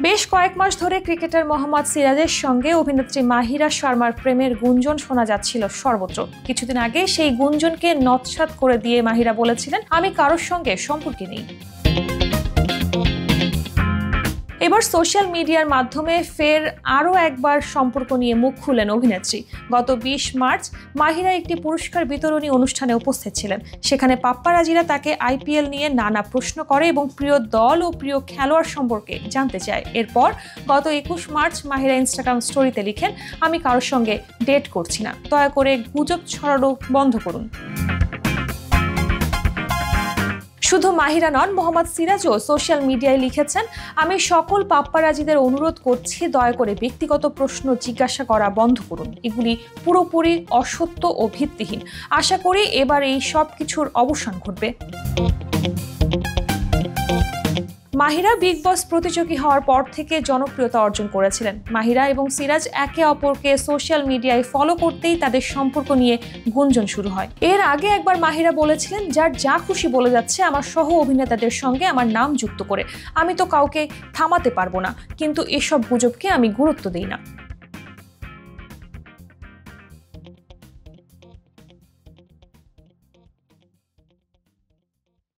বেশ কয়েক মাস ধরে ক্রিকেটার মোহাম্মদ সিরাজের সঙ্গে অভিনেত্রী মাহিরা শর্মার প্রেমের গুঞ্জন শোনা যাচ্ছিল সর্বত্র। কিছুদিন আগে সেই গুঞ্জনকে নৎসাৎ করে দিয়ে মাহিরা বলেছিলেন, আমি কারোর সঙ্গে সম্পর্কে নেই। এবার সোশ্যাল মিডিয়ার মাধ্যমে ফের আরও একবার সম্পর্ক নিয়ে মুখ খুললেন অভিনেত্রী। গত 20 মার্চ মাহিরা একটি পুরস্কার বিতরণী অনুষ্ঠানে উপস্থিত ছিলেন। সেখানে পাপ্পারাজিরা তাকে আইপিএল নিয়ে নানা প্রশ্ন করে এবং প্রিয় দল ও প্রিয় খেলোয়াড় সম্পর্কে জানতে চায়। এরপর গত 21 মার্চ মাহিরা ইনস্টাগ্রাম স্টোরিতে লিখেন, আমি কারোর সঙ্গে ডেট করছি না, দয়া করে গুজব ছড়ানো বন্ধ করুন। শুধু মাহিরা নন, মোহাম্মদ সিরাজও সোশ্যাল মিডিয়ায় লিখেছেন, আমি সকল পাপ্পারাজিদের অনুরোধ করছি, দয়া করে ব্যক্তিগত প্রশ্ন জিজ্ঞাসা করা বন্ধ করুন। এগুলি পুরোপুরি অসত্য ও ভিত্তিহীন। আশা করি এবার এই সব কিছুর অবসান ঘটবে। মাহিরা বিগ বস প্রতিযোগী হওয়ার পর থেকে জনপ্রিয়তা অর্জন করেছিলেন। মাহিরা এবং সিরাজ একে অপরকে সোশ্যাল মিডিয়ায় ফলো করতেই তাদের সম্পর্ক নিয়ে গুঞ্জন শুরু হয়। এর আগে একবার মাহিরা বলেছিলেন, যার যা খুশি বলে যাচ্ছে আমার সহ অভিনেতাদের সঙ্গে আমার নাম যুক্ত করে, আমি তো কাউকে থামাতে পারবো না, কিন্তু এসব গুজবকে আমি গুরুত্ব দিই না।